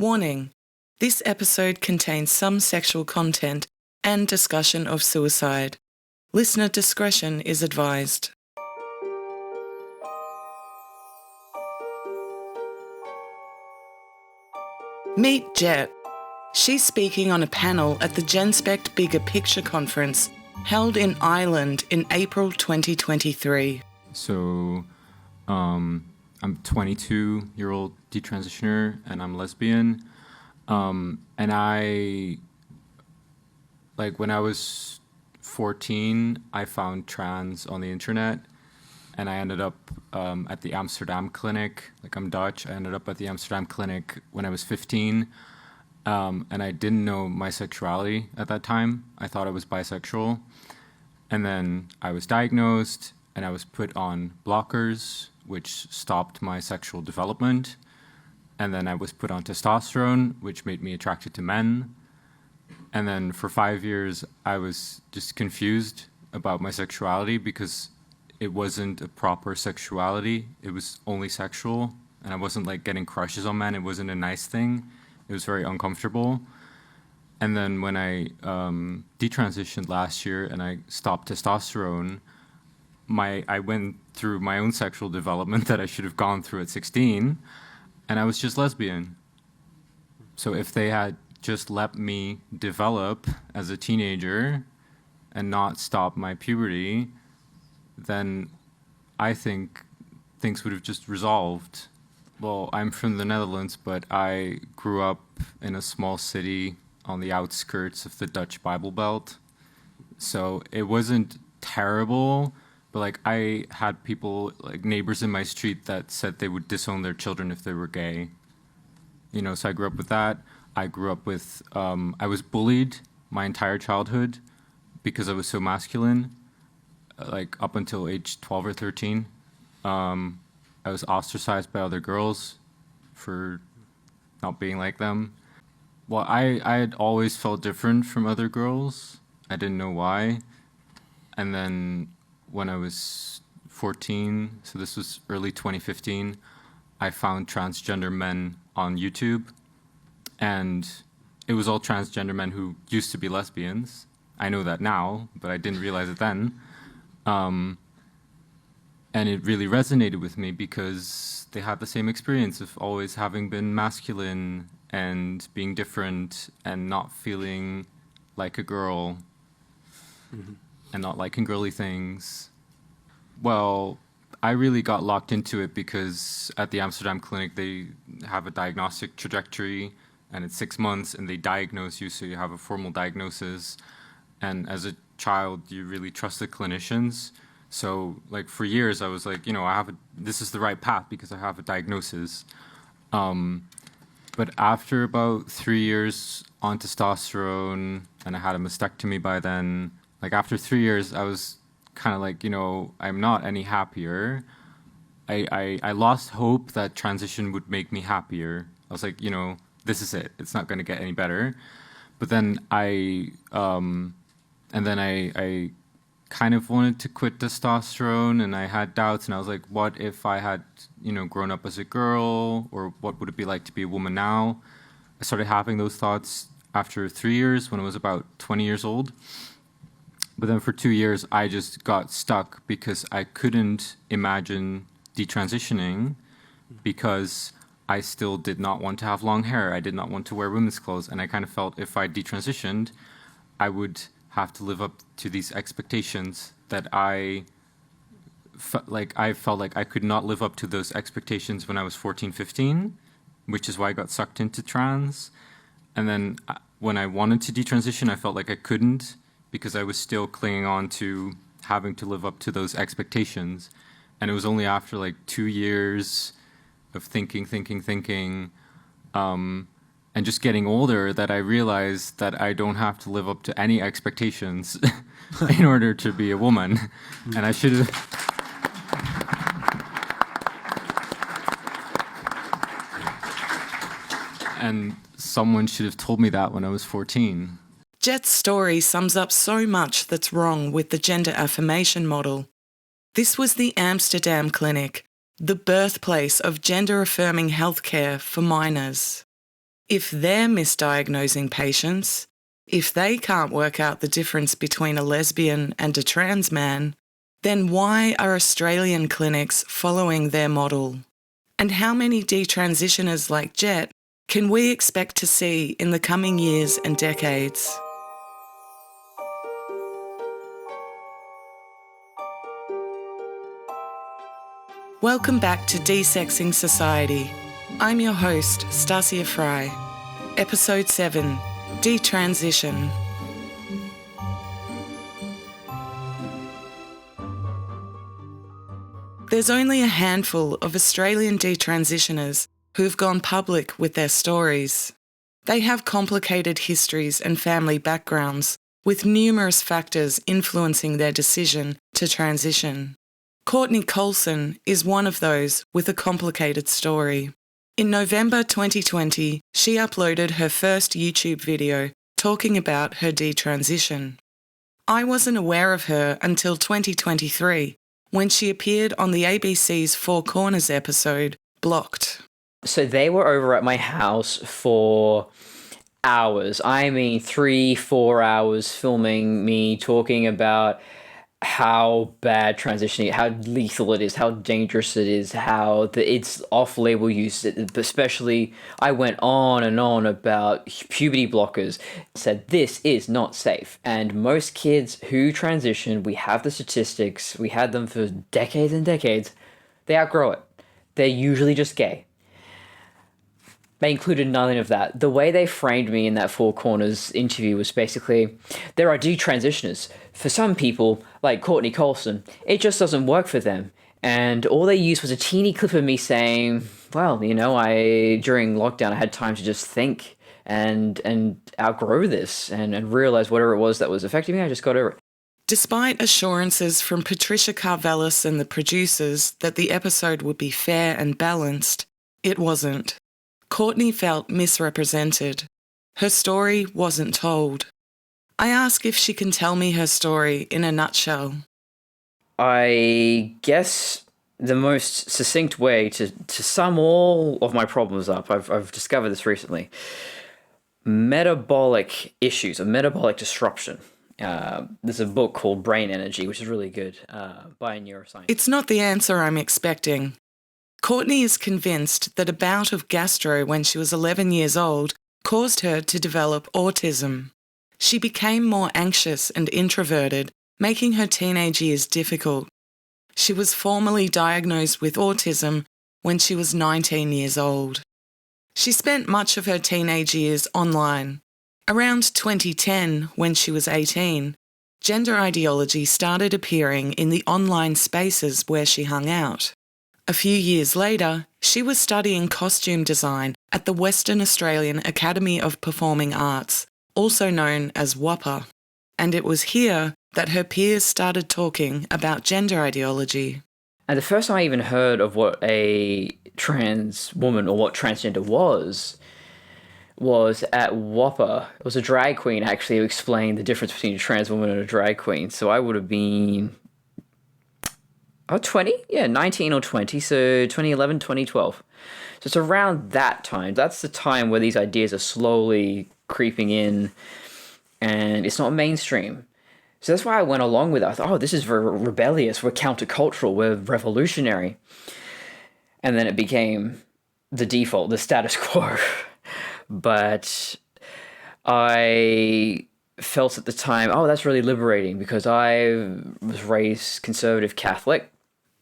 Warning: this episode contains some sexual content and discussion of suicide. Listener discretion is advised. Meet Jet. She's speaking on a panel at the GenSpect Bigger Picture Conference held in Ireland in April 2023. So, I'm a 22-year-old detransitioner and I'm lesbian. And when I was 14, I found trans on the internet and I ended up at the Amsterdam clinic. I'm Dutch. I ended up at the Amsterdam clinic when I was 15. And I didn't know my sexuality at that time. I thought I was bisexual. And then I was diagnosed and I was put on blockers, which stopped my sexual development. And then I was put on testosterone, which made me attracted to men. And then for 5 years, I was just confused about my sexuality because it wasn't a proper sexuality. It was only sexual. And I wasn't getting crushes on men. It wasn't a nice thing. It was very uncomfortable. And then when I detransitioned last year and I stopped testosterone, I went through my own sexual development that I should have gone through at 16, and I was just lesbian. So if they had just let me develop as a teenager and not stop my puberty, then I think things would have just resolved. Well, I'm from the Netherlands, but I grew up in a small city on the outskirts of the Dutch Bible Belt. So it wasn't terrible, but I had people, neighbors in my street that said they would disown their children if they were gay. So I grew up with that. I grew up with, I was bullied my entire childhood because I was so masculine, up until age 12 or 13. I was ostracized by other girls for not being like them. Well, I had always felt different from other girls. I didn't know why. And then when I was 14, so this was early 2015, I found transgender men on YouTube. And it was all transgender men who used to be lesbians. I know that now, but I didn't realize it then. And it really resonated with me because they had the same experience of always having been masculine and being different and not feeling like a girl and not liking girly things. Well, I really got locked into it because at the Amsterdam clinic, they have a diagnostic trajectory and it's 6 months and they diagnose you, so you have a formal diagnosis. And as a child, you really trust the clinicians. So for years, I was this is the right path because I have a diagnosis. But after about 3 years on testosterone, and I had a mastectomy by then, after 3 years, I was kind of I'm not any happier. I lost hope that transition would make me happier. I was this is it. It's not going to get any better. But then I kind of wanted to quit testosterone, and I had doubts, and I was what if I had, grown up as a girl, or what would it be like to be a woman now? I started having those thoughts after 3 years when I was about 20 years old. But then for 2 years, I just got stuck because I couldn't imagine detransitioning because I still did not want to have long hair. I did not want to wear women's clothes, and I kind of felt if I detransitioned, I would have to live up to these expectations that I felt like I could not live up to those expectations when I was 14, 15, which is why I got sucked into trans. And then when I wanted to detransition, I felt like I couldn't because I was still clinging on to having to live up to those expectations. And it was only after 2 years of thinking, and just getting older that I realized that I don't have to live up to any expectations in order to be a woman. And I should have... And someone should have told me that when I was 14. Jet's story sums up so much that's wrong with the gender affirmation model. This was the Amsterdam clinic, the birthplace of gender-affirming healthcare for minors. If they're misdiagnosing patients, if they can't work out the difference between a lesbian and a trans man, then why are Australian clinics following their model? And how many detransitioners like Jet can we expect to see in the coming years and decades? Welcome back to Desexing Society. I'm your host, Stasia Fry. Episode 7, Detransition. There's only a handful of Australian detransitioners who've gone public with their stories. They have complicated histories and family backgrounds, with numerous factors influencing their decision to transition. Courtney Coulson is one of those with a complicated story. In November 2020, she uploaded her first YouTube video talking about her detransition. I wasn't aware of her until 2023, when she appeared on the ABC's Four Corners episode, Blocked. So they were over at my house for hours. I mean, 3-4 hours filming me talking about how bad transitioning, how lethal it is, how dangerous it is, how it's off-label use, especially I went on and on about puberty blockers, said this is not safe. And most kids who transition, we have the statistics, we had them for decades and decades, they outgrow it. They're usually just gay. They included none of that. The way they framed me in that Four Corners interview was basically, there are detransitioners. For some people, like Courtney Coulson, it just doesn't work for them. And all they used was a teeny clip of me saying, well, you know, during lockdown, I had time to just think and outgrow this and realize whatever it was that was affecting me, I just got over it. Despite assurances from Patricia Carvelis and the producers that the episode would be fair and balanced, it wasn't. Courtney felt misrepresented. Her story wasn't told. I ask if she can tell me her story in a nutshell. I guess the most succinct way to sum all of my problems up, I've discovered this recently, metabolic issues, a metabolic disruption. There's a book called Brain Energy, which is really good, by a neuroscientist. It's not the answer I'm expecting. Courtney is convinced that a bout of gastro when she was 11 years old caused her to develop autism. She became more anxious and introverted, making her teenage years difficult. She was formally diagnosed with autism when she was 19 years old. She spent much of her teenage years online. Around 2010, when she was 18, gender ideology started appearing in the online spaces where she hung out. A few years later, she was studying costume design at the Western Australian Academy of Performing Arts, also known as WAPA, and it was here that her peers started talking about gender ideology. And the first time I even heard of what a trans woman or what transgender was at WAPA. It was a drag queen actually who explained the difference between a trans woman and a drag queen. So I would have been 20? Yeah, 19 or 20, so 2011, 2012. So it's around that time. That's the time where these ideas are slowly creeping in, and it's not mainstream. So that's why I went along with it. I thought, oh, this is very rebellious, we're countercultural, we're revolutionary. And then it became the default, the status quo. But I felt at the time, oh, that's really liberating, because I was raised conservative Catholic.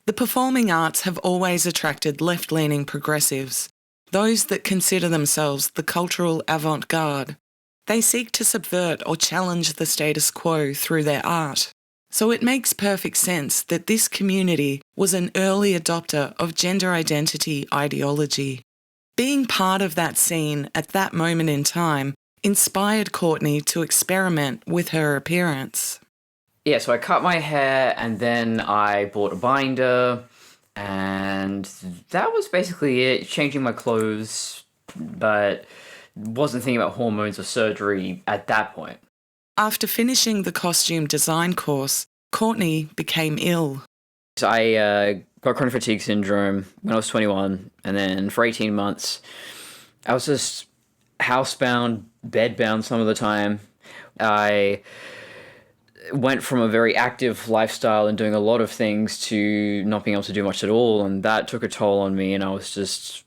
The performing arts have always attracted left-leaning progressives, those that consider themselves the cultural avant-garde. They seek to subvert or challenge the status quo through their art. So it makes perfect sense that this community was an early adopter of gender identity ideology. Being part of that scene at that moment in time inspired Courtney to experiment with her appearance. Yeah, so I cut my hair and then I bought a binder, and that was basically it, changing my clothes, but wasn't thinking about hormones or surgery at that point. After finishing the costume design course, Courtney became ill. So I got chronic fatigue syndrome when I was 21, and then for 18 months, I was just housebound, bedbound some of the time. I went from a very active lifestyle and doing a lot of things to not being able to do much at all, and that took a toll on me, and I was just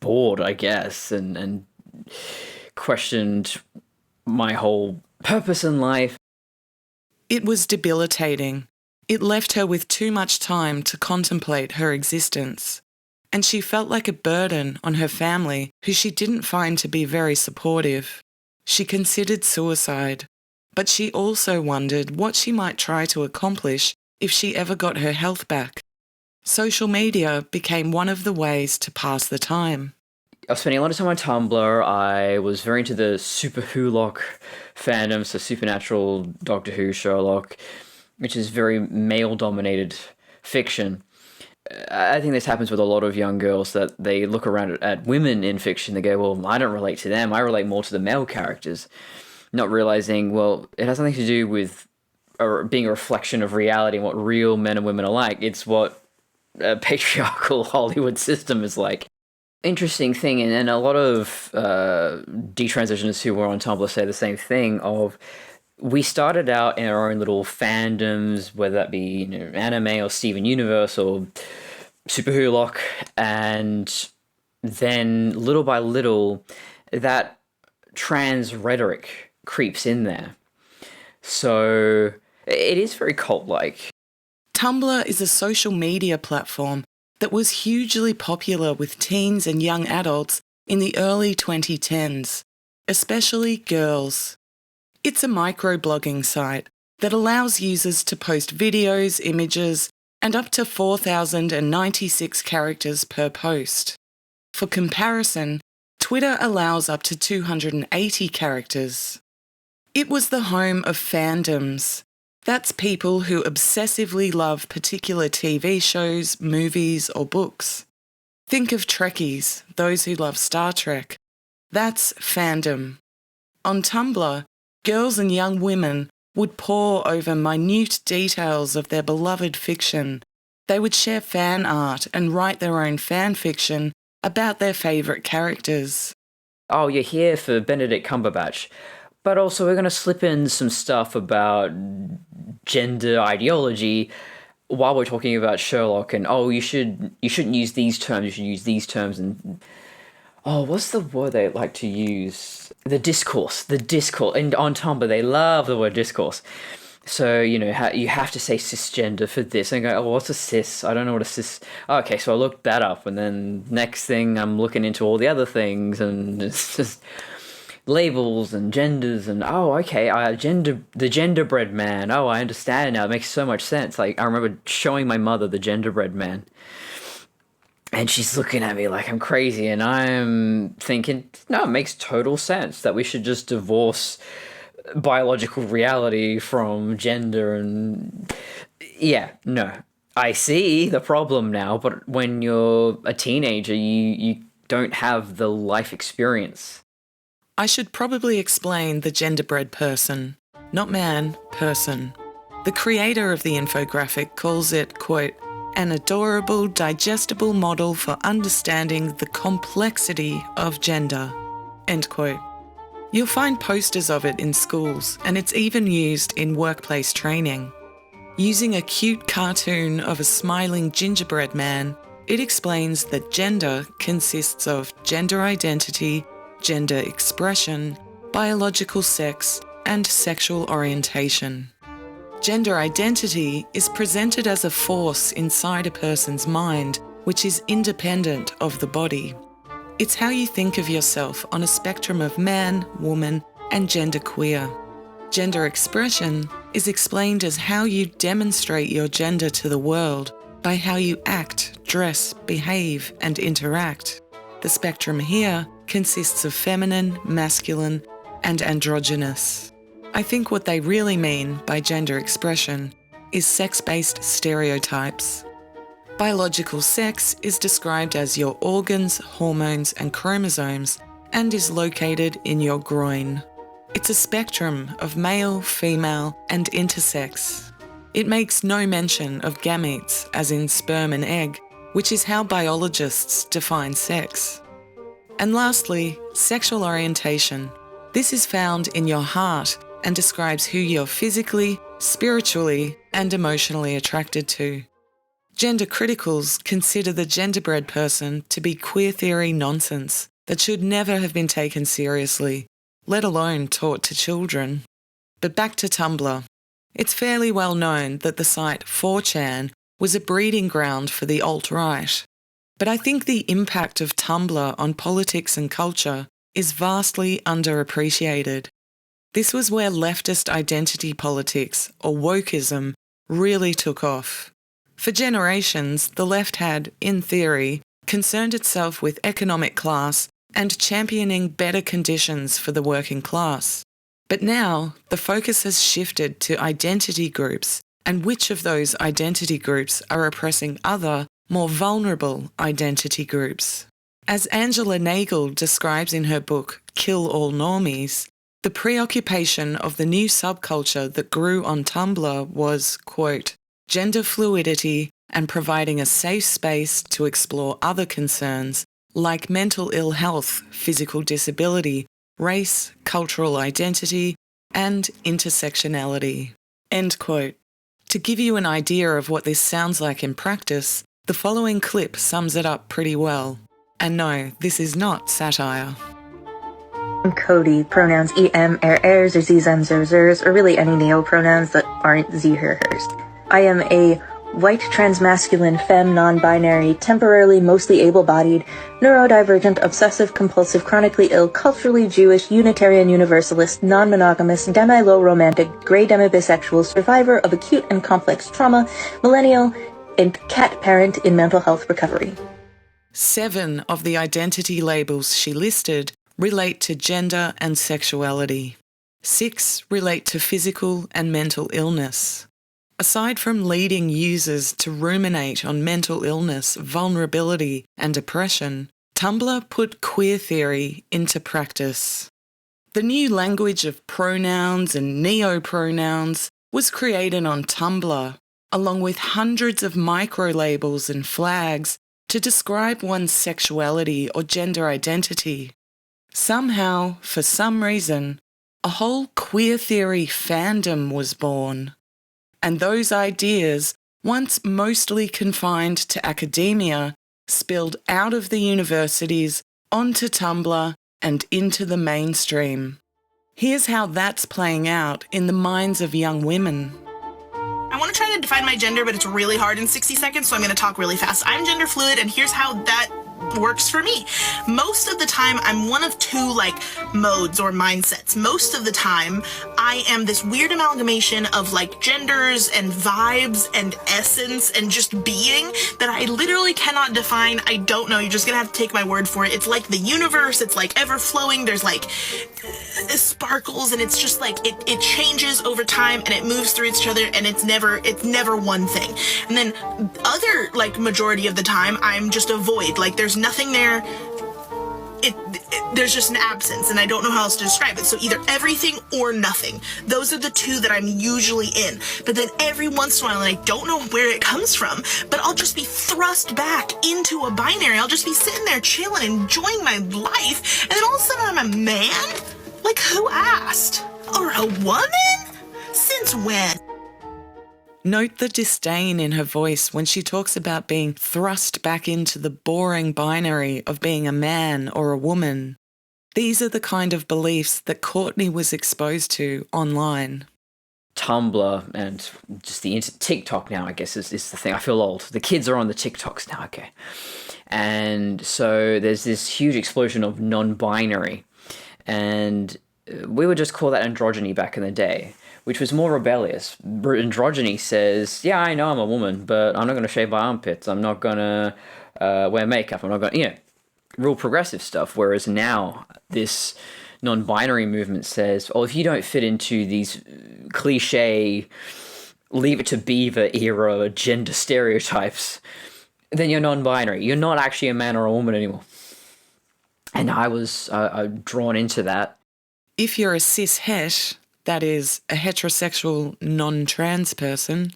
bored, I guess, and questioned my whole purpose in life. It was debilitating. It left her with too much time to contemplate her existence, and she felt like a burden on her family, who she didn't find to be very supportive. She considered suicide, but she also wondered what she might try to accomplish if she ever got her health back. Social media became one of the ways to pass the time. I was spending a lot of time on Tumblr. I was very into the Super Who-lock fandom, so Supernatural, Doctor Who, Sherlock, which is very male-dominated fiction. I think this happens with a lot of young girls, that they look around at women in fiction, they go, well, I don't relate to them, I relate more to the male characters. Not realizing, well, it has nothing to do with being a reflection of reality and what real men and women are like. It's what a patriarchal Hollywood system is like. Interesting thing, and a lot of detransitioners who were on Tumblr say the same thing of, we started out in our own little fandoms, whether that be anime or Steven Universe or Super Who-lock, and then little by little that trans rhetoric creeps in there. So it is very cult-like. Tumblr is a social media platform that was hugely popular with teens and young adults in the early 2010s, especially girls. It's a microblogging site that allows users to post videos, images, and up to 4,096 characters per post. For comparison, Twitter allows up to 280 characters. It was the home of fandoms. That's people who obsessively love particular TV shows, movies, or books. Think of Trekkies, those who love Star Trek. That's fandom. On Tumblr, girls and young women would pore over minute details of their beloved fiction. They would share fan art and write their own fan fiction about their favourite characters. Oh, you're here for Benedict Cumberbatch. But also we're going to slip in some stuff about gender ideology while we're talking about Sherlock, and you shouldn't use these terms, you should use these terms, and what's the word they like to use? The discourse. And on Tumblr they love the word discourse. So, you have to say cisgender for this, and go, what's a cis? I don't know what a cis... Okay, so I looked that up, and then next thing I'm looking into all the other things, and it's just labels and genders, and the genderbread man. I understand now. It makes so much sense. Like, I remember showing my mother the genderbread man, and she's looking at me like I'm crazy, and I'm thinking, no, it makes total sense that we should just divorce biological reality from gender. And I see the problem now, but when you're a teenager, you don't have the life experience. I should probably explain the genderbread person. Not man, person. The creator of the infographic calls it, quote, an adorable, digestible model for understanding the complexity of gender, end quote. You'll find posters of it in schools, and it's even used in workplace training. Using a cute cartoon of a smiling gingerbread man, it explains that gender consists of gender identity, gender expression, biological sex, and sexual orientation. Gender identity is presented as a force inside a person's mind, which is independent of the body. It's how you think of yourself on a spectrum of man, woman, and genderqueer. Gender expression is explained as how you demonstrate your gender to the world by how you act, dress, behave, and interact. The spectrum here consists of feminine, masculine, and androgynous. I think what they really mean by gender expression is sex-based stereotypes. Biological sex is described as your organs, hormones, and chromosomes, and is located in your groin. It's a spectrum of male, female, and intersex. It makes no mention of gametes, as in sperm and egg, which is how biologists define sex. And lastly, sexual orientation. This is found in your heart and describes who you're physically, spiritually, and emotionally attracted to. Gender criticals consider the genderbread person to be queer theory nonsense that should never have been taken seriously, let alone taught to children. But back to Tumblr. It's fairly well known that the site 4chan was a breeding ground for the alt-right. But I think the impact of Tumblr on politics and culture is vastly underappreciated. This was where leftist identity politics, or wokeism, really took off. For generations, the left had, in theory, concerned itself with economic class and championing better conditions for the working class. But now, the focus has shifted to identity groups and which of those identity groups are oppressing other, more vulnerable identity groups. As Angela Nagel describes in her book Kill All Normies, the preoccupation of the new subculture that grew on Tumblr was, quote, gender fluidity and providing a safe space to explore other concerns like mental ill health, physical disability, race, cultural identity, and intersectionality. End quote. To give you an idea of what this sounds like in practice, the following clip sums it up pretty well. And no, this is not satire. I'm Cody, pronouns em, ers, or zem, zers, or really any neo-pronouns that aren't ze, her, hers. I am a white, transmasculine, femme, non-binary, temporarily mostly able-bodied, neurodivergent, obsessive-compulsive, chronically ill, culturally Jewish, Unitarian Universalist, non-monogamous, demi-low romantic, grey demi-bisexual, survivor of acute and complex trauma, millennial, and cat parent in mental health recovery. 7 of the identity labels she listed relate to gender and sexuality. 6 relate to physical and mental illness. Aside from leading users to ruminate on mental illness, vulnerability, and depression, Tumblr put queer theory into practice. The new language of pronouns and neo-pronouns was created on Tumblr, along with hundreds of micro-labels and flags to describe one's sexuality or gender identity. Somehow, for some reason, a whole queer theory fandom was born. And those ideas, once mostly confined to academia, spilled out of the universities, onto Tumblr, and into the mainstream. Here's how that's playing out in the minds of young women. I want to try to define my gender, but it's really hard in 60 seconds, so I'm going to talk really fast. I'm gender fluid, and here's how that works for me. Most of the time, I'm one of two, modes or mindsets. Most of the time, I am this weird amalgamation of, genders and vibes and essence and just being that I literally cannot define. I don't know. You're just going to have to take my word for it. It's like the universe. It's ever-flowing. There's, sparkles, and it's just, it changes over time, and it moves through each other, and it's never one thing. And then other, majority of the time, I'm just a void. There's nothing there. There's just an absence, and I don't know how else to describe it. So either everything or nothing. Those are the two that I'm usually in. But then every once in a while, and I don't know where it comes from, but I'll just be thrust back into a binary. I'll just be sitting there chilling, enjoying my life, and then all of a sudden I'm a man? Who asked? Or a woman? Since when? Note the disdain in her voice when she talks about being thrust back into the boring binary of being a man or a woman. These are the kind of beliefs that Courtney was exposed to online. Tumblr and just the TikTok now, I guess, is the thing. I feel old. The kids are on the TikToks now, okay. And so there's this huge explosion of non-binary. And we would just call that androgyny back in the day, which was more rebellious. Androgyny says, yeah, I know I'm a woman, but I'm not going to shave my armpits. I'm not going to wear makeup. I'm not going to, real progressive stuff. Whereas now this non-binary movement says, well, if you don't fit into these cliche Leave It to Beaver era gender stereotypes, then you're non-binary. You're not actually a man or a woman anymore. And I was drawn into that. If you're a cis-het, that is, a heterosexual non-trans person,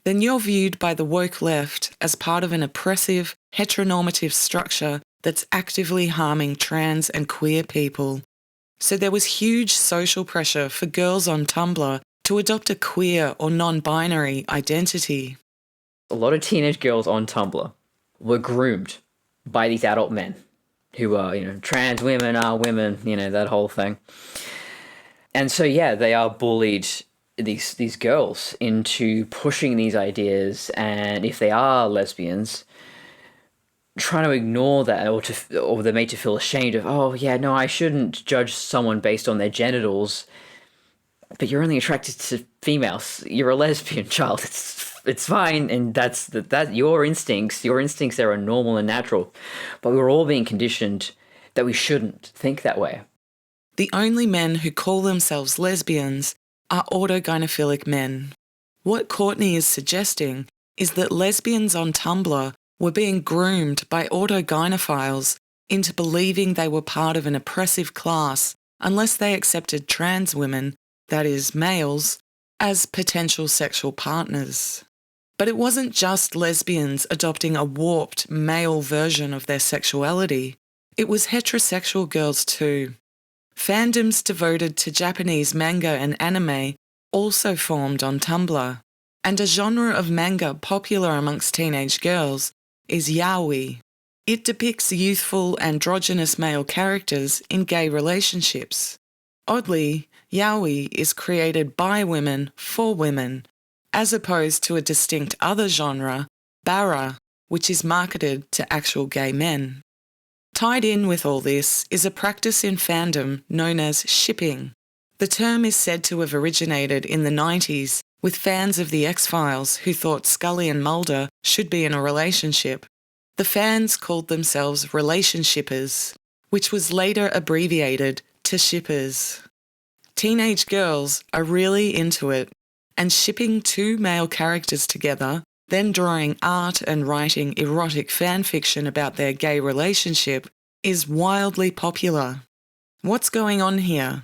then you're viewed by the woke left as part of an oppressive, heteronormative structure that's actively harming trans and queer people. So there was huge social pressure for girls on Tumblr to adopt a queer or non-binary identity. A lot of teenage girls on Tumblr were groomed by these adult men who are, trans women are women, that whole thing. And so, yeah, they are bullied, these girls, into pushing these ideas, and if they are lesbians, trying to ignore that, or they're made to feel ashamed of, oh, yeah, no, I shouldn't judge someone based on their genitals, but you're only attracted to females. You're a lesbian, child. It's fine, and that's your instincts there are normal and natural, but we're all being conditioned that we shouldn't think that way. The only men who call themselves lesbians are autogynephilic men. What Courtney is suggesting is that lesbians on Tumblr were being groomed by autogynephiles into believing they were part of an oppressive class unless they accepted trans women, that is, males, as potential sexual partners. But it wasn't just lesbians adopting a warped male version of their sexuality. It was heterosexual girls too. Fandoms devoted to Japanese manga and anime also formed on Tumblr, and a genre of manga popular amongst teenage girls is yaoi. It depicts youthful, androgynous male characters in gay relationships. Oddly, yaoi is created by women for women, as opposed to a distinct other genre, bara, which is marketed to actual gay men. Tied in with all this is a practice in fandom known as shipping. The term is said to have originated in the 90s with fans of The X-Files who thought Scully and Mulder should be in a relationship. The fans called themselves relationshippers, which was later abbreviated to shippers. Teenage girls are really into it, and shipping two male characters together, then drawing art and writing erotic fanfiction about their gay relationship is wildly popular. What's going on here?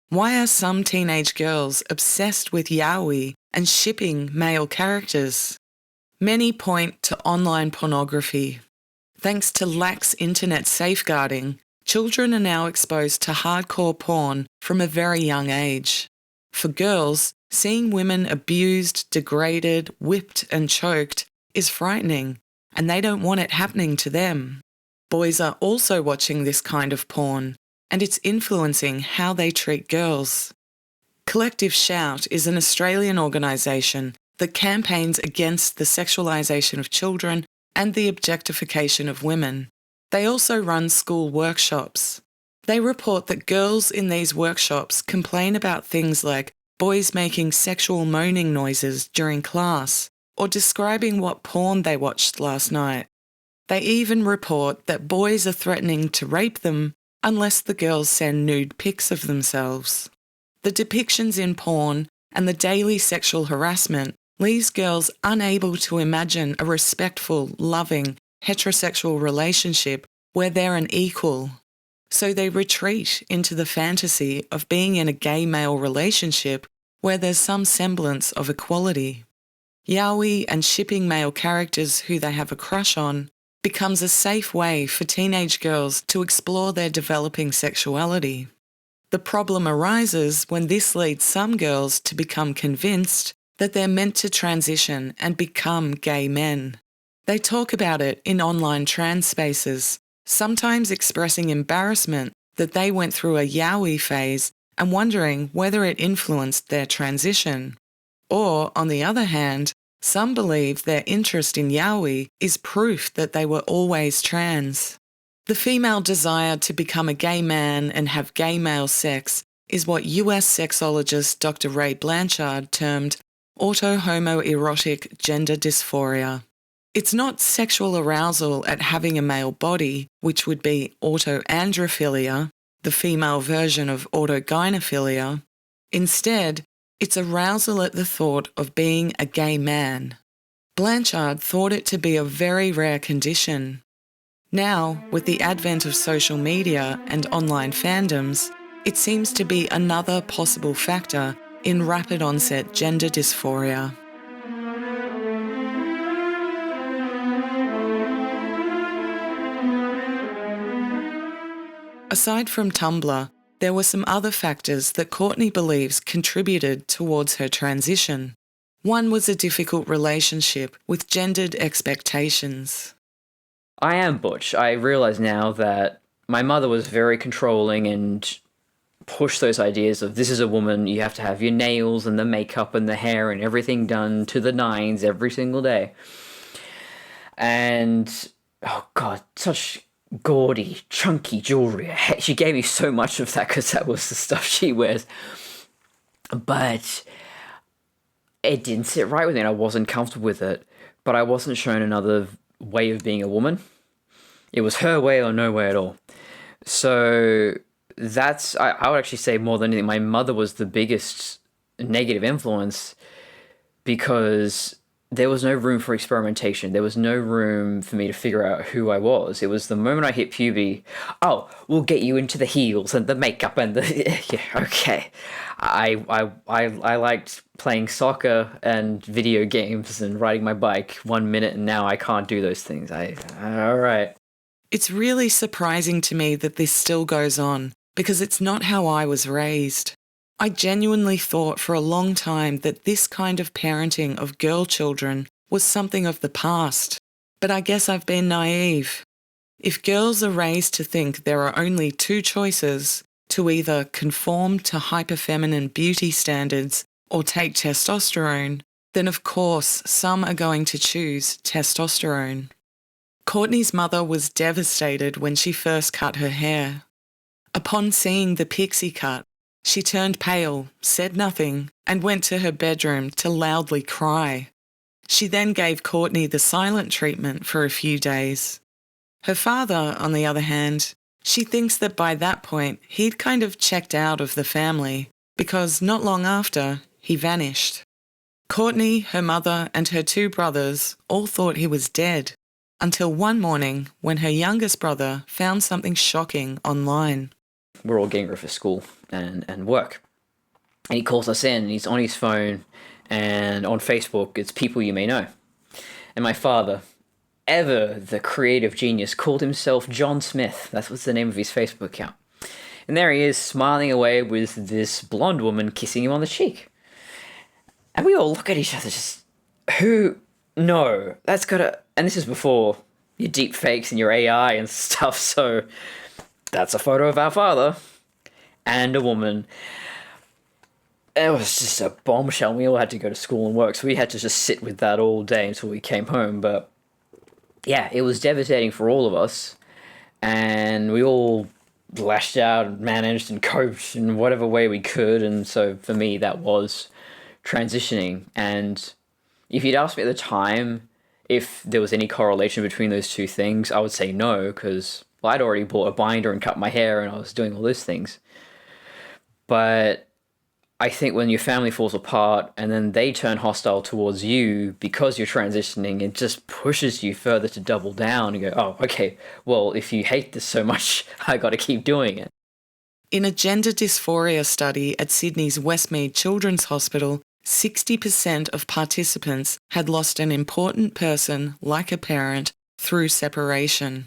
Why are some teenage girls obsessed with yaoi and shipping male characters? Many point to online pornography. Thanks to lax internet safeguarding, children are now exposed to hardcore porn from a very young age. For girls, seeing women abused, degraded, whipped and choked is frightening, and they don't want it happening to them. Boys are also watching this kind of porn, and it's influencing how they treat girls. Collective Shout is an Australian organisation that campaigns against the sexualisation of children and the objectification of women. They also run school workshops. They report that girls in these workshops complain about things like boys making sexual moaning noises during class or describing what porn they watched last night. They even report that boys are threatening to rape them unless the girls send nude pics of themselves. The depictions in porn and the daily sexual harassment leaves girls unable to imagine a respectful, loving, heterosexual relationship where they're an equal. So they retreat into the fantasy of being in a gay male relationship where there's some semblance of equality. Yaoi and shipping male characters who they have a crush on becomes a safe way for teenage girls to explore their developing sexuality. The problem arises when this leads some girls to become convinced that they're meant to transition and become gay men. They talk about it in online trans spaces, sometimes expressing embarrassment that they went through a yaoi phase and wondering whether it influenced their transition. Or, on the other hand, some believe their interest in yaoi is proof that they were always trans. The female desire to become a gay man and have gay male sex is what US sexologist Dr. Ray Blanchard termed autohomoerotic gender dysphoria. It's not sexual arousal at having a male body, which would be autoandrophilia, the female version of autogynephilia. Instead, it's arousal at the thought of being a gay man. Blanchard thought it to be a very rare condition. Now, with the advent of social media and online fandoms, it seems to be another possible factor in rapid onset gender dysphoria. Aside from Tumblr, there were some other factors that Courtney believes contributed towards her transition. One was a difficult relationship with gendered expectations. I am butch. I realise now that my mother was very controlling and pushed those ideas of this is a woman, you have to have your nails and the makeup and the hair and everything done to the nines every single day. And, oh God, such gaudy, chunky jewellery. She gave me so much of that because that was the stuff she wears. But it didn't sit right with me and I wasn't comfortable with it. But I wasn't shown another way of being a woman. It was her way or no way at all. So that's, I would actually say more than anything, my mother was the biggest negative influence because there was no room for experimentation. There was no room for me to figure out who I was. It was the moment I hit puberty, oh, we'll get you into the heels and the makeup and the, yeah, okay. I liked playing soccer and video games and riding my bike 1 minute and now I can't do those things. All right. It's really surprising to me that this still goes on because it's not how I was raised. I genuinely thought for a long time that this kind of parenting of girl children was something of the past. But I guess I've been naive. If girls are raised to think there are only two choices, to either conform to hyperfeminine beauty standards or take testosterone, then of course some are going to choose testosterone. Courtney's mother was devastated when she first cut her hair. Upon seeing the pixie cut, she turned pale, said nothing, and went to her bedroom to loudly cry. She then gave Courtney the silent treatment for a few days. Her father, on the other hand, she thinks that by that point he'd kind of checked out of the family because not long after, he vanished. Courtney, her mother, and her two brothers all thought he was dead. Until one morning when her youngest brother found something shocking online. We're all getting ready for school and work. And he calls us in and he's on his phone and on Facebook, it's people you may know. And my father, ever the creative genius, called himself John Smith. That was the name of his Facebook account. And there he is smiling away with this blonde woman kissing him on the cheek. And we all look at each other just, who? No, that's gotta... And this is before your deep fakes and your AI and stuff, so that's a photo of our father and a woman. It was just a bombshell. We all had to go to school and work, so we had to just sit with that all day until we came home. But yeah, it was devastating for all of us, and we all lashed out and managed and coped in whatever way we could. And so for me, that was transitioning. And if you'd asked me at the time if there was any correlation between those two things, I would say no, because I'd already bought a binder and cut my hair and I was doing all those things. But I think when your family falls apart and then they turn hostile towards you because you're transitioning, it just pushes you further to double down and go, oh, okay, well, if you hate this so much, I got to keep doing it. In a gender dysphoria study at Sydney's Westmead Children's Hospital, 60% of participants had lost an important person, like a parent, through separation.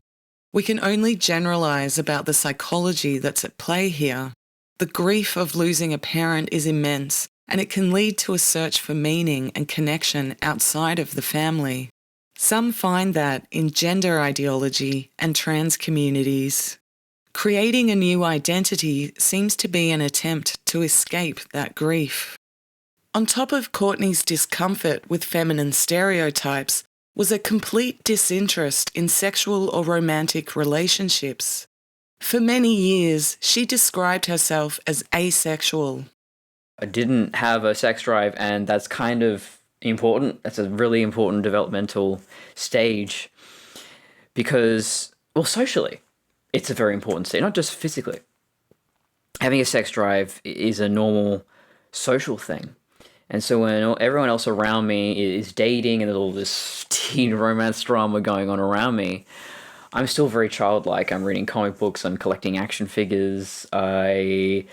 We can only generalise about the psychology that's at play here. The grief of losing a parent is immense, and it can lead to a search for meaning and connection outside of the family. Some find that in gender ideology and trans communities. Creating a new identity seems to be an attempt to escape that grief. On top of Courtney's discomfort with feminine stereotypes was a complete disinterest in sexual or romantic relationships. For many years, she described herself as asexual. I didn't have a sex drive, and that's kind of important. That's a really important developmental stage because, well, socially, it's a very important stage, not just physically. Having a sex drive is a normal social thing. And so when everyone else around me is dating and there's all this teen romance drama going on around me, I'm still very childlike. I'm reading comic books, I'm collecting action figures. I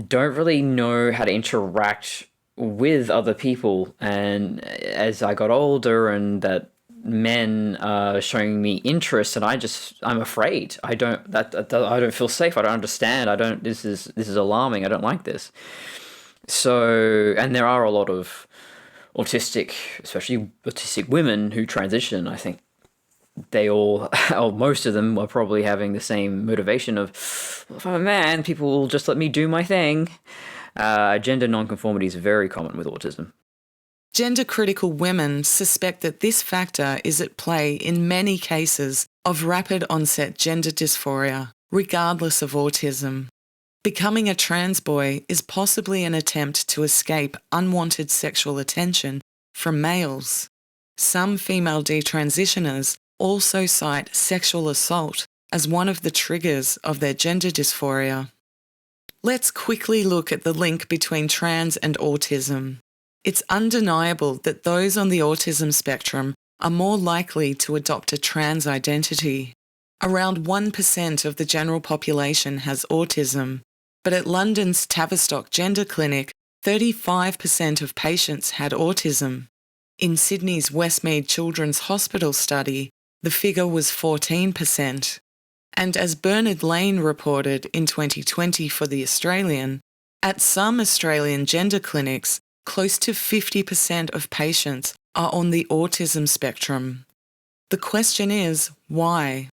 don't really know how to interact with other people. And as I got older and that men showing me interest, and I'm afraid. I don't feel safe. I don't understand. This is alarming. I don't like this. So, and there are a lot of especially autistic women who transition. I think they all, or most of them, are probably having the same motivation of, well, if I'm a man, people will just let me do my thing. Gender nonconformity is very common with autism. Gender-critical women suspect that this factor is at play in many cases of rapid-onset gender dysphoria, regardless of autism. Becoming a trans boy is possibly an attempt to escape unwanted sexual attention from males. Some female detransitioners also cite sexual assault as one of the triggers of their gender dysphoria. Let's quickly look at the link between trans and autism. It's undeniable that those on the autism spectrum are more likely to adopt a trans identity. Around 1% of the general population has autism, but at London's Tavistock Gender Clinic, 35% of patients had autism. In Sydney's Westmead Children's Hospital study, the figure was 14%. And as Bernard Lane reported in 2020 for The Australian, at some Australian gender clinics, close to 50% of patients are on the autism spectrum. The question is, why?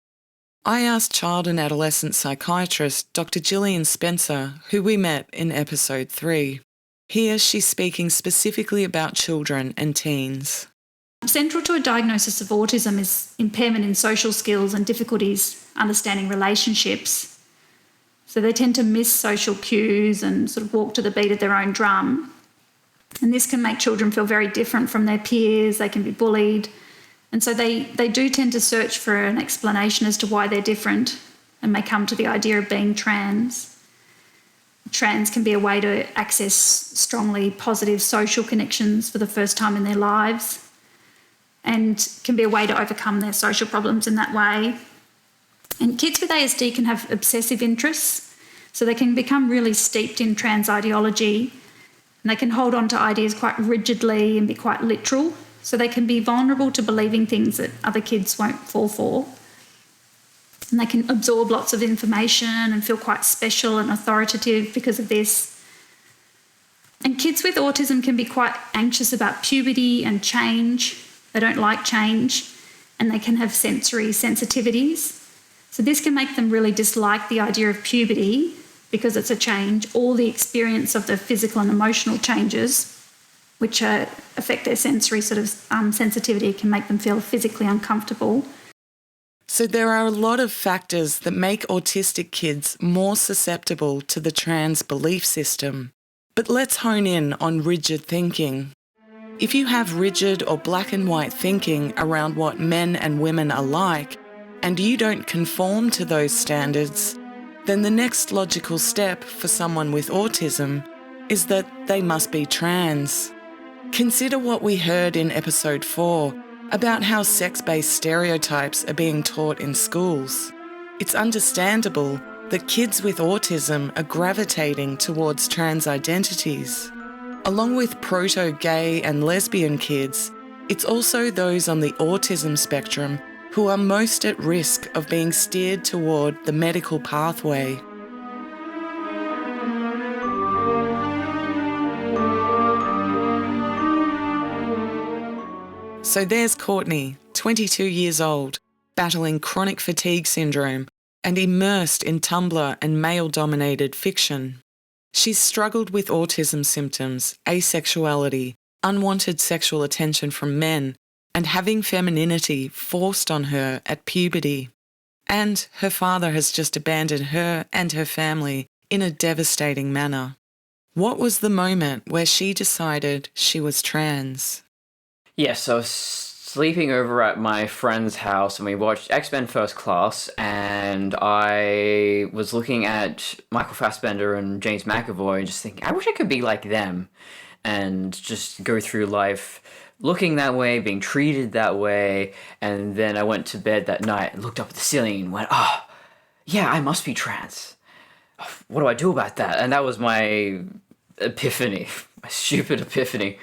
I asked child and adolescent psychiatrist Dr. Jillian Spencer, who we met in episode 3. Here she's speaking specifically about children and teens. Central to a diagnosis of autism is impairment in social skills and difficulties understanding relationships. So they tend to miss social cues and sort of walk to the beat of their own drum. And this can make children feel very different from their peers. They can be bullied. And so they do tend to search for an explanation as to why they're different and may come to the idea of being trans. Trans can be a way to access strongly positive social connections for the first time in their lives and can be a way to overcome their social problems in that way. And kids with ASD can have obsessive interests, so they can become really steeped in trans ideology, and they can hold on to ideas quite rigidly and be quite literal. So they can be vulnerable to believing things that other kids won't fall for. And they can absorb lots of information and feel quite special and authoritative because of this. And kids with autism can be quite anxious about puberty and change. They don't like change, and they can have sensory sensitivities. So this can make them really dislike the idea of puberty because it's a change, or the experience of the physical and emotional changes which affect their sensory sort of sensitivity, can make them feel physically uncomfortable. So there are a lot of factors that make autistic kids more susceptible to the trans belief system. But let's hone in on rigid thinking. If you have rigid or black and white thinking around what men and women are like, and you don't conform to those standards, then the next logical step for someone with autism is that they must be trans. Consider what we heard in episode 4 about how sex-based stereotypes are being taught in schools. It's understandable that kids with autism are gravitating towards trans identities. Along with proto-gay and lesbian kids, it's also those on the autism spectrum who are most at risk of being steered toward the medical pathway. So there's Courtney, 22 years old, battling chronic fatigue syndrome and immersed in Tumblr and male-dominated fiction. She's struggled with autism symptoms, asexuality, unwanted sexual attention from men, and having femininity forced on her at puberty. And her father has just abandoned her and her family in a devastating manner. What was the moment where she decided she was trans? Yes, I was sleeping over at my friend's house and we watched X-Men First Class, and I was looking at Michael Fassbender and James McAvoy and just thinking, I wish I could be like them and just go through life looking that way, being treated that way. And then I went to bed that night and looked up at the ceiling and went, oh, yeah, I must be trans. What do I do about that? And that was my epiphany, my stupid epiphany.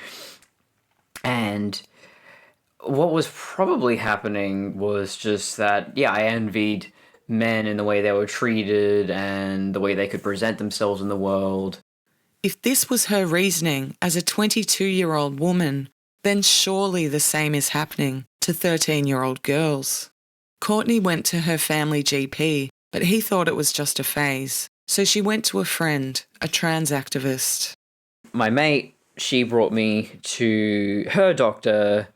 And What was probably happening was just that, yeah, I envied men in the way they were treated and the way they could present themselves in the world. If this was her reasoning as a 22-year-old woman, then surely the same is happening to 13-year-old girls. Courtney went to her family GP, but he thought it was just a phase. So she went to a friend, a trans activist. My mate, she brought me to her doctor,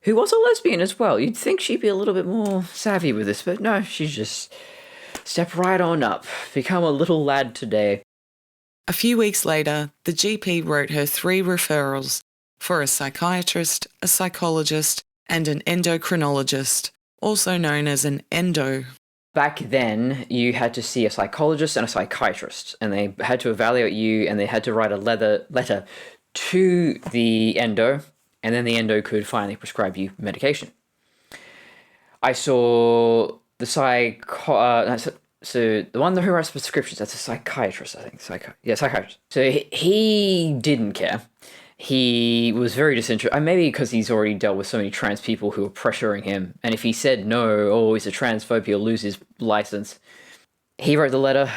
who was a lesbian as well. You'd think she'd be a little bit more savvy with this, but no, she's just stepped right on up, become a little lad today. A few weeks later, the GP wrote her 3 referrals for a psychiatrist, a psychologist, and an endocrinologist, also known as an endo. Back then, you had to see a psychologist and a psychiatrist, and they had to evaluate you, and they had to write a letter to the endo, and then the endo could finally prescribe you medication. I saw the so the one who writes prescriptions, that's a psychiatrist, I think. Psychiatrist. So he didn't care. He was very disinterested. Maybe because he's already dealt with so many trans people who were pressuring him. And if he said no, oh, he's a transphobe, he'll lose his license. He wrote the letter.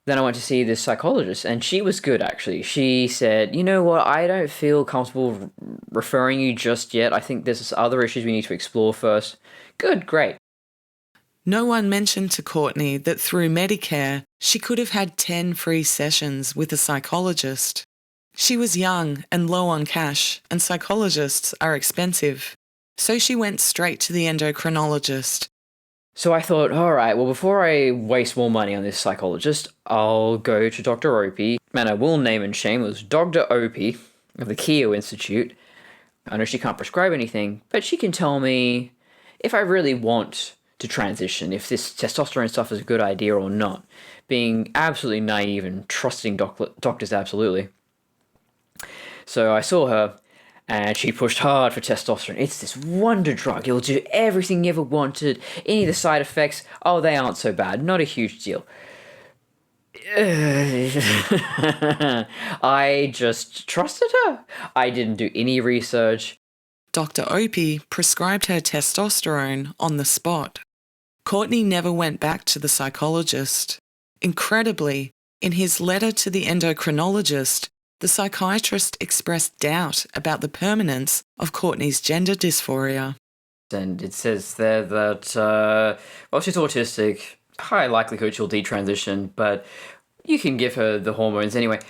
Then I went to see this psychologist, and she was good, actually. She said, you know what, I don't feel comfortable referring you just yet. I think there's other issues we need to explore first. Good, great. No one mentioned to Courtney that through Medicare, she could have had 10 free sessions with a psychologist. She was young and low on cash, and psychologists are expensive. So she went straight to the endocrinologist. So I thought, all right, well, before I waste more money on this psychologist, I'll go to Dr. Opie. And I will name and shame, it was Dr. Opie of the Keogh Institute. I know she can't prescribe anything, but she can tell me if I really want to transition, if this testosterone stuff is a good idea or not. Being absolutely naive and trusting doctors absolutely. So I saw her, and she pushed hard for testosterone. It's this wonder drug. It'll do everything you ever wanted. Any of the side effects, oh, they aren't so bad. Not a huge deal. I just trusted her. I didn't do any research. Dr. Opie prescribed her testosterone on the spot. Courtney never went back to the psychologist. Incredibly, in his letter to the endocrinologist, the psychiatrist expressed doubt about the permanence of Courtney's gender dysphoria. And it says there that, well, she's autistic, high likelihood she'll detransition, but you can give her the hormones anyway.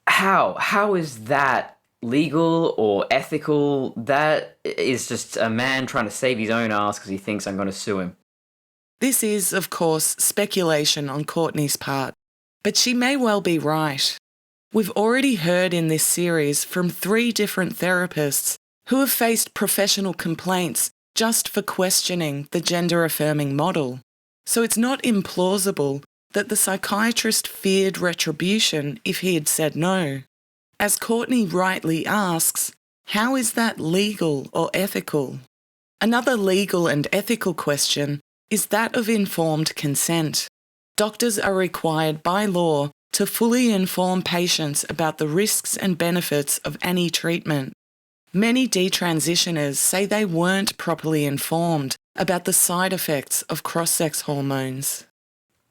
How is that legal or ethical? That is just a man trying to save his own ass because he thinks I'm going to sue him. This is, of course, speculation on Courtney's part, but she may well be right. We've already heard in this series from 3 different therapists who have faced professional complaints just for questioning the gender-affirming model. So it's not implausible that the psychiatrist feared retribution if he had said no. As Courtney rightly asks, how is that legal or ethical? Another legal and ethical question is that of informed consent. Doctors are required by law to fully inform patients about the risks and benefits of any treatment. Many detransitioners say they weren't properly informed about the side effects of cross-sex hormones.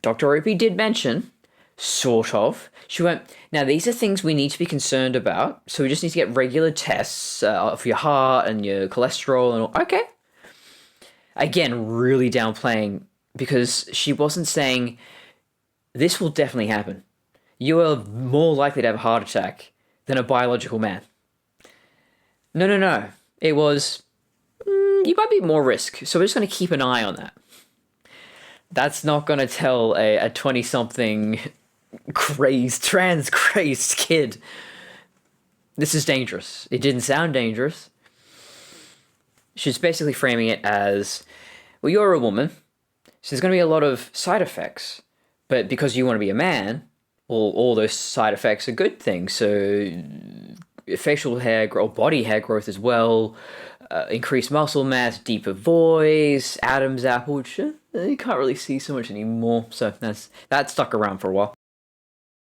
Dr. Opie did mention, sort of. She went, now these are things we need to be concerned about, so we just need to get regular tests for your heart and your cholesterol and all. Okay. Again, really downplaying, because she wasn't saying, this will definitely happen. You are more likely to have a heart attack than a biological man. No. It was, you might be more risk, so we're just going to keep an eye on that. That's not going to tell a 20-something trans-crazed kid, this is dangerous. It didn't sound dangerous. She's basically framing it as, well, you're a woman, so there's going to be a lot of side effects, but because you want to be a man, well, all those side effects are good things. So facial hair growth, body hair growth as well, increased muscle mass, deeper voice, Adam's apple, which you can't really see so much anymore. So that stuck around for a while.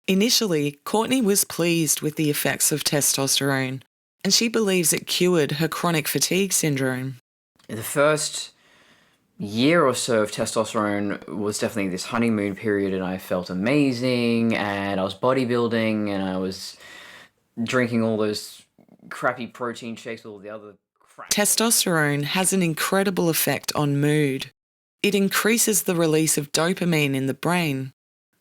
Initially, Courtney was pleased with the effects of testosterone, and she believes it cured her chronic fatigue syndrome. The first year or so of testosterone was definitely this honeymoon period, and I felt amazing, and I was bodybuilding, and I was drinking all those crappy protein shakes, all the other crap. Testosterone has an incredible effect on mood. It increases the release of dopamine in the brain.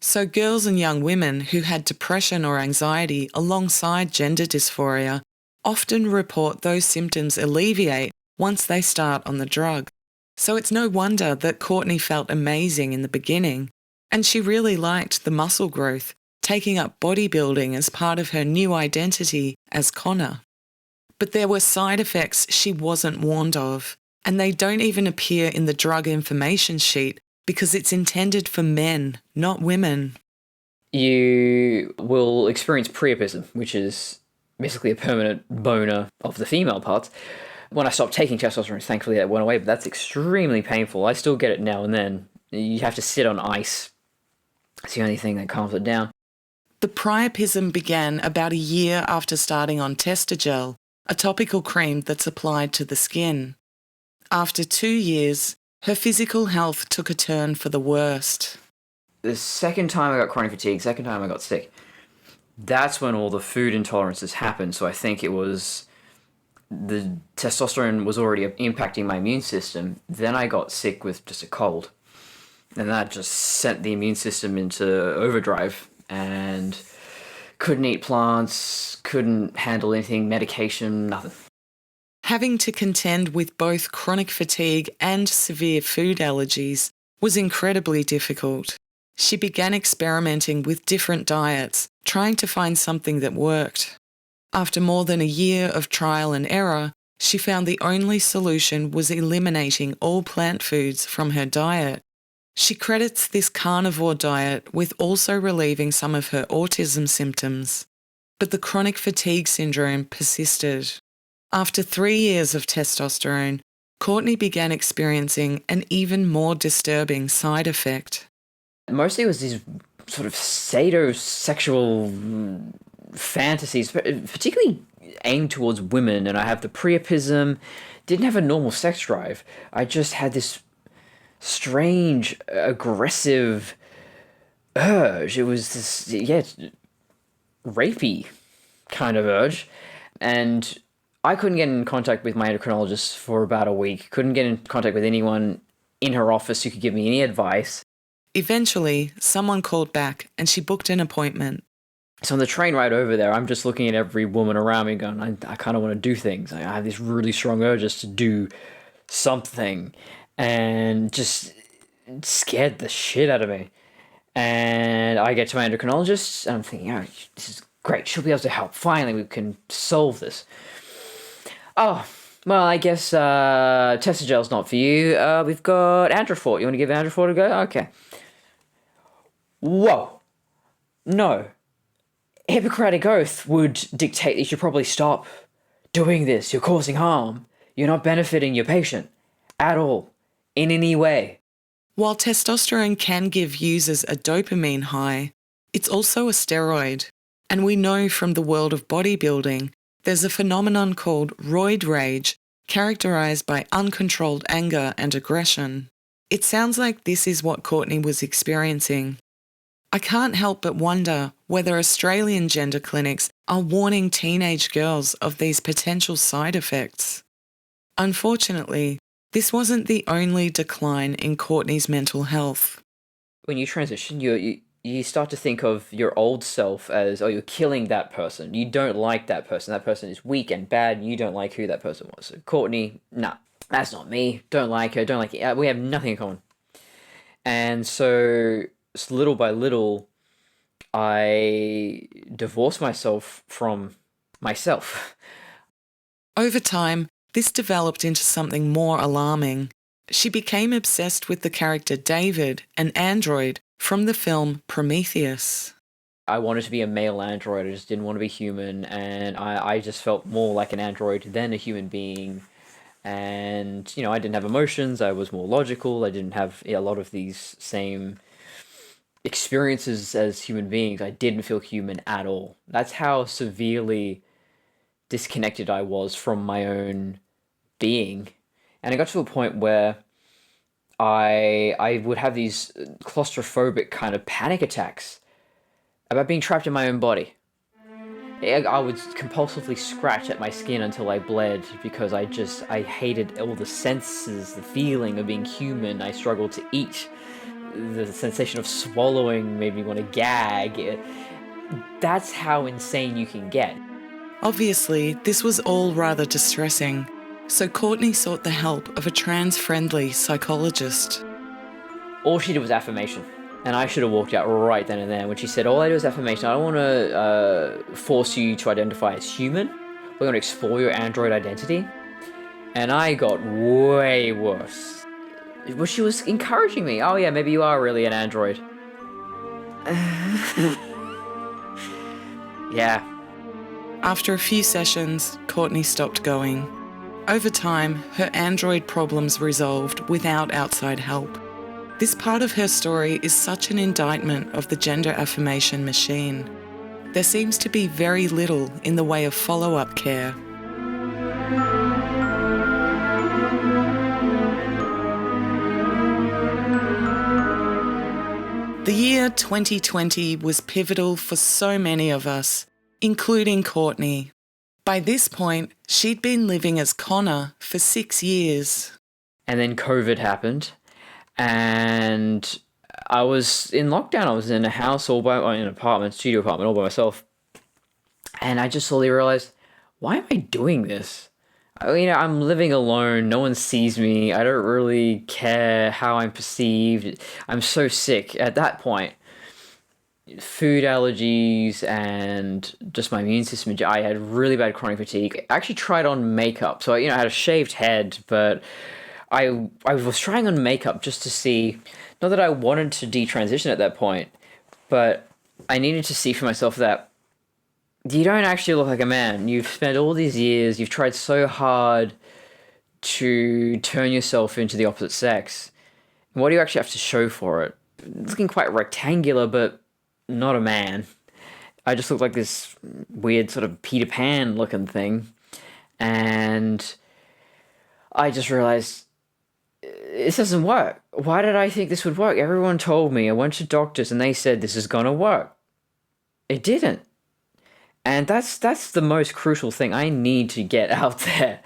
So girls and young women who had depression or anxiety alongside gender dysphoria often report those symptoms alleviate once they start on the drug. So it's no wonder that Courtney felt amazing in the beginning, and she really liked the muscle growth, taking up bodybuilding as part of her new identity as Connor. But there were side effects she wasn't warned of, and they don't even appear in the drug information sheet because it's intended for men, not women. You will experience priapism, which is basically a permanent boner of the female parts. When I stopped taking testosterone, thankfully that went away, but that's extremely painful. I still get it now and then. You have to sit on ice. It's the only thing that calms it down. The priapism began about a year after starting on Testogel, a topical cream that's applied to the skin. After 2 years, her physical health took a turn for the worst. The second time I got chronic fatigue, second time I got sick, that's when all the food intolerances happened. So I think it was the testosterone was already impacting my immune system. Then I got sick with just a cold. And that just sent the immune system into overdrive and couldn't eat plants, couldn't handle anything, medication, nothing. Having to contend with both chronic fatigue and severe food allergies was incredibly difficult. She began experimenting with different diets, trying to find something that worked. After more than a year of trial and error, she found the only solution was eliminating all plant foods from her diet. She credits this carnivore diet with also relieving some of her autism symptoms. But the chronic fatigue syndrome persisted. After 3 years of testosterone, Courtney began experiencing an even more disturbing side effect. Mostly it was these sort of sadosexual fantasies, particularly aimed towards women, and I have the priapism, didn't have a normal sex drive. I just had this strange, aggressive urge. It was this, rapey kind of urge. And I couldn't get in contact with my endocrinologist for about a week. Couldn't get in contact with anyone in her office who could give me any advice. Eventually, someone called back and she booked an appointment. So on the train ride over there, I'm just looking at every woman around me going, I kind of want to do things. I have this really strong urges to do something. And just scared the shit out of me. And I get to my endocrinologist, and I'm thinking, oh, this is great. She'll be able to help. Finally, we can solve this. Oh, well, I guess Testogel's not for you. We've got Androfor. You want to give Androfor a go? Okay. Whoa. No. Hippocratic Oath would dictate that you should probably stop doing this. You're causing harm. You're not benefiting your patient at all, in any way. While testosterone can give users a dopamine high, it's also a steroid. And we know from the world of bodybuilding, there's a phenomenon called roid rage, characterized by uncontrolled anger and aggression. It sounds like this is what Courtney was experiencing. I can't help but wonder whether Australian gender clinics are warning teenage girls of these potential side effects. Unfortunately, this wasn't the only decline in Courtney's mental health. When you transition, you start to think of your old self as, oh, you're killing that person. You don't like that person. That person is weak and bad, and you don't like who that person was. So Courtney, nah, that's not me. Don't like her, don't like it. We have nothing in common. And so little by little, I divorced myself from myself. Over time, this developed into something more alarming. She became obsessed with the character David, an android, from the film Prometheus. I wanted to be a male android. I just didn't want to be human, and I just felt more like an android than a human being. And, I didn't have emotions. I was more logical. I didn't have a lot of these same experiences as human beings. I didn't feel human at all. That's how severely disconnected I was from my own being. And I got to a point where I would have these claustrophobic kind of panic attacks about being trapped in my own body. I would compulsively scratch at my skin until I bled because I hated all the senses, the feeling of being human. I struggled to eat. The sensation of swallowing made me want to gag. That's how insane you can get. Obviously, this was all rather distressing, so Courtney sought the help of a trans-friendly psychologist. All she did was affirmation. And I should have walked out right then and there when she said, all I do is affirmation. I don't want to force you to identify as human. We're going to explore your android identity. And I got way worse. Well, she was encouraging me. Oh yeah, maybe you are really an android. Yeah. After a few sessions, Courtney stopped going. Over time, her android problems resolved without outside help. This part of her story is such an indictment of the gender affirmation machine. There seems to be very little in the way of follow-up care. The year 2020 was pivotal for so many of us, including Courtney. By this point, she'd been living as Connor for 6 years. And then COVID happened. And I was in lockdown. I was in a house in an apartment, studio apartment, all by myself. And I just slowly realized, why am I doing this? I'm living alone. No one sees me. I don't really care how I'm perceived. I'm so sick at that point. Food allergies and just my immune system. I had really bad chronic fatigue. I actually tried on makeup. So, I had a shaved head, but I was trying on makeup just to see, not that I wanted to detransition at that point, but I needed to see for myself that you don't actually look like a man. You've spent all these years, you've tried so hard to turn yourself into the opposite sex. And what do you actually have to show for it? Looking quite rectangular, but not a man. I just looked like this weird sort of Peter Pan looking thing. And I just realized, this doesn't work. Why did I think this would work? Everyone told me. I went to doctors and they said this is gonna work. It didn't. And that's the most crucial thing. I need to get out there.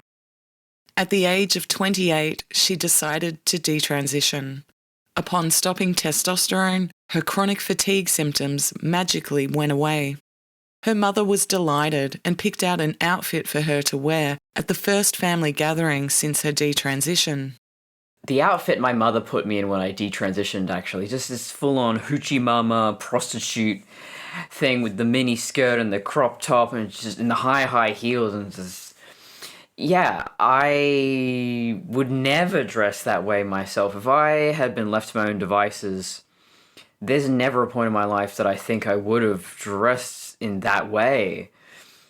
At the age of 28, she decided to detransition. Upon stopping testosterone, her chronic fatigue symptoms magically went away. Her mother was delighted and picked out an outfit for her to wear at the first family gathering since her detransition. The outfit my mother put me in when I detransitioned, actually, just this full-on hoochie mama prostitute thing with the mini skirt and the crop top and just in the high heels and just, yeah, I would never dress that way myself. If I had been left to my own devices, there's never a point in my life that I think I would have dressed in that way.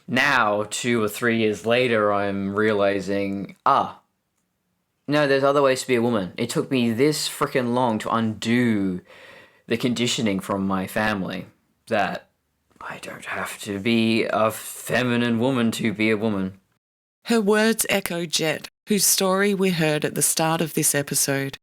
Now, 2 or 3 years later, I'm realizing, no, there's other ways to be a woman. It took me this freaking long to undo the conditioning from my family that I don't have to be a feminine woman to be a woman. Her words echo Jet, whose story we heard at the start of this episode.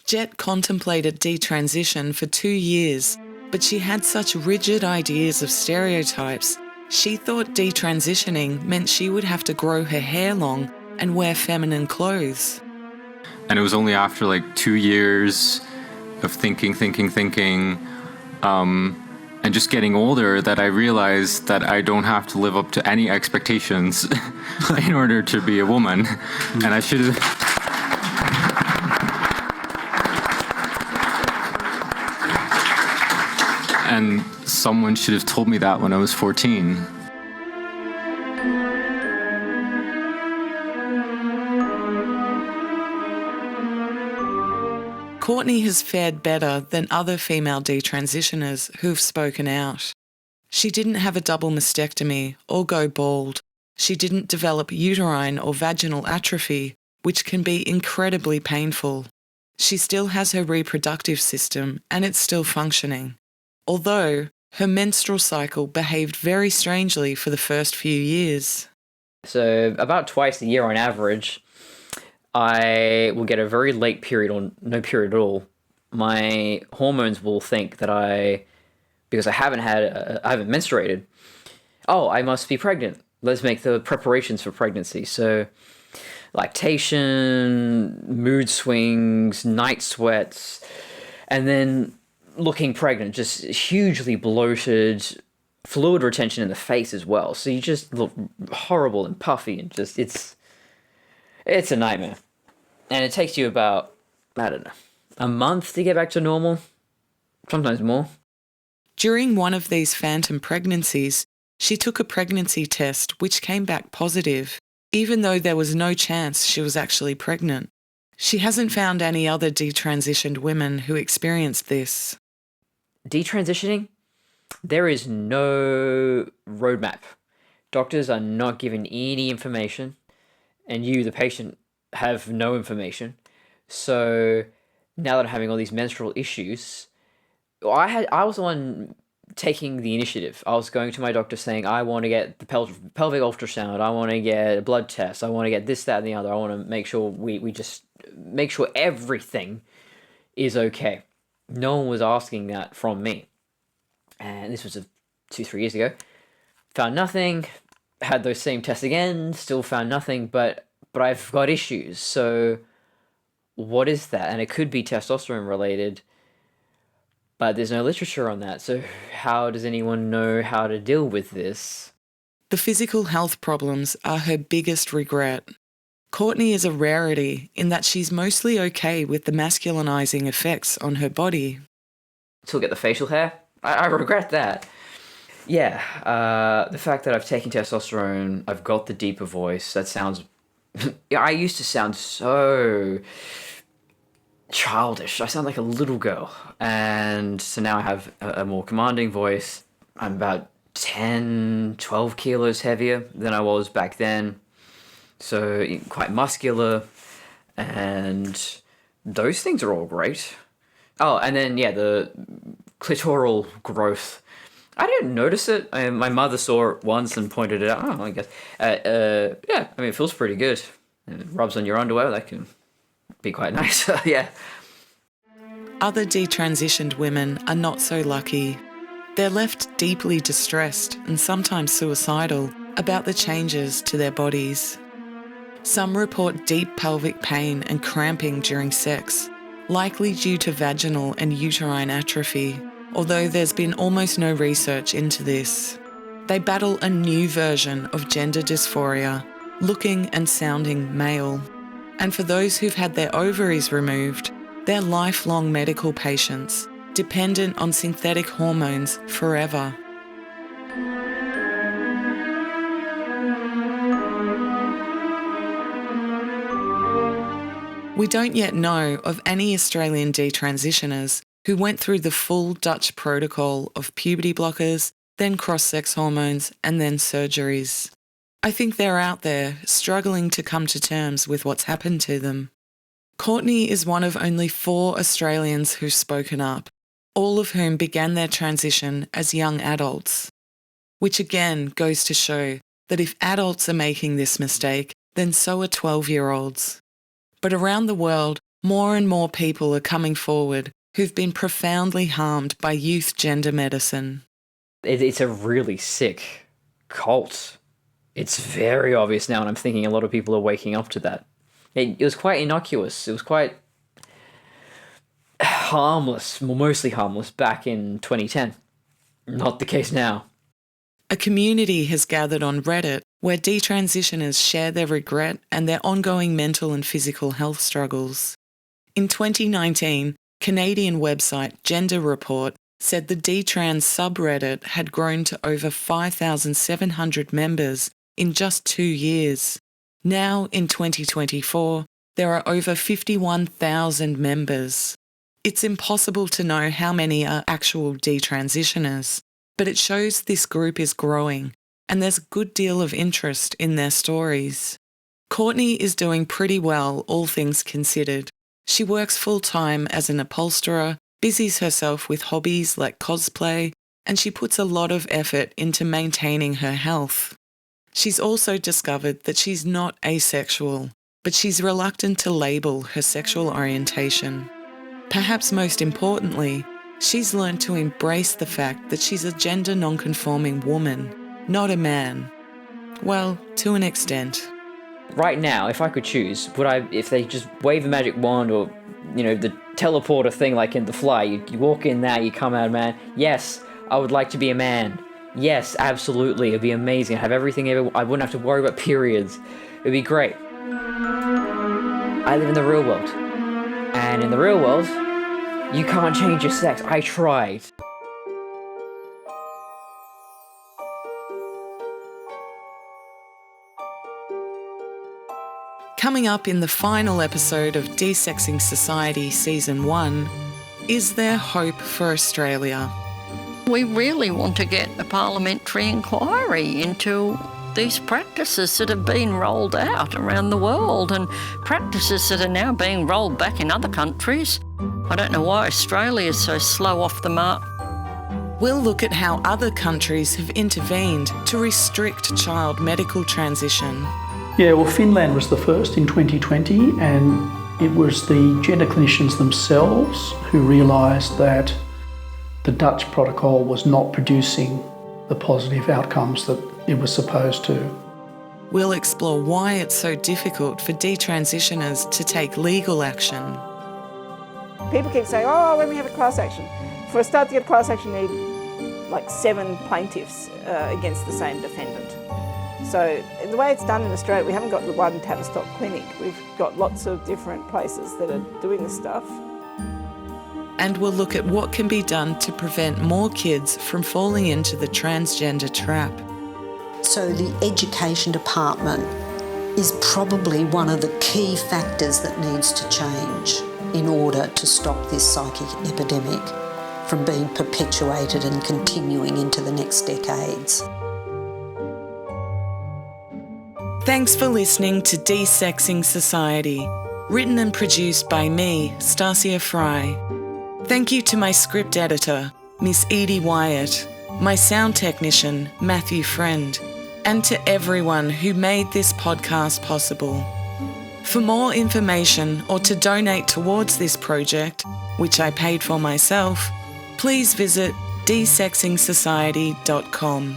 Jet contemplated detransition for 2 years, but she had such rigid ideas of stereotypes. She thought detransitioning meant she would have to grow her hair long and wear feminine clothes. And it was only after 2 years of thinking, and just getting older that I realized that I don't have to live up to any expectations in order to be a woman. And I should have... And someone should have told me that when I was 14. Courtney has fared better than other female detransitioners who've spoken out. She didn't have a double mastectomy or go bald. She didn't develop uterine or vaginal atrophy, which can be incredibly painful. She still has her reproductive system and it's still functioning. Although her menstrual cycle behaved very strangely for the first few years. So about twice a year on average, I will get a very late period or no period at all. My hormones will think that because I haven't menstruated, oh, I must be pregnant. Let's make the preparations for pregnancy. So lactation, mood swings, night sweats, and then looking pregnant, just hugely bloated, fluid retention in the face as well. So you just look horrible and puffy and just, it's a nightmare. And it takes you about, I don't know, a month to get back to normal, sometimes more. During one of these phantom pregnancies, she took a pregnancy test which came back positive, even though there was no chance she was actually pregnant. She hasn't found any other detransitioned women who experienced this. Detransitioning, there is no roadmap. Doctors are not given any information, and you, the patient, have no information. So now that I'm having all these menstrual issues, I was the one taking the initiative. I was going to my doctor saying, I want to get the pelvic ultrasound, I want to get a blood test, I want to get this, that, and the other. I want to make sure we just make sure everything is okay. No one was asking that from me. And this was 2-3 years ago. Found nothing, had those same tests again, still found nothing, but I've got issues. So what is that? And it could be testosterone related, but there's no literature on that. So how does anyone know how to deal with this? The physical health problems are her biggest regret. Courtney is a rarity in that she's mostly okay with the masculinizing effects on her body. Still get the facial hair. I regret that. Yeah, the fact that I've taken testosterone, I've got the deeper voice. That sounds... I used to sound so childish. I sound like a little girl. And so now I have a more commanding voice. I'm about 10, 12 kilos heavier than I was back then. So quite muscular. And those things are all great. Oh, and then, yeah, the clitoral growth. I didn't notice it. My mother saw it once and pointed it out. Oh, I guess. Yeah, I mean, it feels pretty good. And it rubs on your underwear. That can be quite nice. Yeah. Other detransitioned women are not so lucky. They're left deeply distressed and sometimes suicidal about the changes to their bodies. Some report deep pelvic pain and cramping during sex, likely due to vaginal and uterine atrophy, although there's been almost no research into this. They battle a new version of gender dysphoria, looking and sounding male. And for those who've had their ovaries removed, they're lifelong medical patients, dependent on synthetic hormones forever. We don't yet know of any Australian detransitioners who went through the full Dutch protocol of puberty blockers, then cross-sex hormones, and then surgeries. I think they're out there struggling to come to terms with what's happened to them. Courtney is one of only 4 Australians who've spoken up, all of whom began their transition as young adults. Which again goes to show that if adults are making this mistake, then so are 12-year-olds. But around the world, more and more people are coming forward who've been profoundly harmed by youth gender medicine. It's a really sick cult. It's very obvious now, and I'm thinking a lot of people are waking up to that. It was quite innocuous. It was quite harmless, mostly harmless, back in 2010. Not the case now. A community has gathered on Reddit where detransitioners share their regret and their ongoing mental and physical health struggles. In 2019, Canadian website Gender Report said the detrans subreddit had grown to over 5,700 members in just 2 years. Now, in 2024, there are over 51,000 members. It's impossible to know how many are actual detransitioners, but it shows this group is growing and there's a good deal of interest in their stories. Courtney is doing pretty well, all things considered. She works full-time as an upholsterer, busies herself with hobbies like cosplay, and she puts a lot of effort into maintaining her health. She's also discovered that she's not asexual, but she's reluctant to label her sexual orientation. Perhaps most importantly, she's learned to embrace the fact that she's a gender non-conforming woman, not a man. Well, to an extent. Right now, if I could choose, if they just wave a magic wand or, the teleporter thing like in The Fly, you walk in there, you come out a man. Yes, I would like to be a man. Yes, absolutely, it'd be amazing. I'd have everything I wouldn't have to worry about periods. It'd be great. I live in the real world. And in the real world, you can't change your sex. I tried. Coming up in the final episode of Desexing Society Season 1, is there hope for Australia? We really want to get a parliamentary inquiry into these practices that have been rolled out around the world and practices that are now being rolled back in other countries. I don't know why Australia is so slow off the mark. We'll look at how other countries have intervened to restrict child medical transition. Yeah, well, Finland was the first in 2020, and it was the gender clinicians themselves who realised that the Dutch protocol was not producing the positive outcomes that it was supposed to. We'll explore why it's so difficult for detransitioners to take legal action. People keep saying, when we have a class action. For a start to get a class action, you need like 7 plaintiffs against the same defendant. So the way it's done in Australia, we haven't got the one Tavistock clinic. We've got lots of different places that are doing this stuff. And we'll look at what can be done to prevent more kids from falling into the transgender trap. So the education department is probably one of the key factors that needs to change in order to stop this psychic epidemic from being perpetuated and continuing into the next decades. Thanks for listening to Desexing Society, written and produced by me, Stasia Fry. Thank you to my script editor, Miss Edie Wyatt, my sound technician, Matthew Friend, and to everyone who made this podcast possible. For more information or to donate towards this project, which I paid for myself, please visit desexingsociety.com.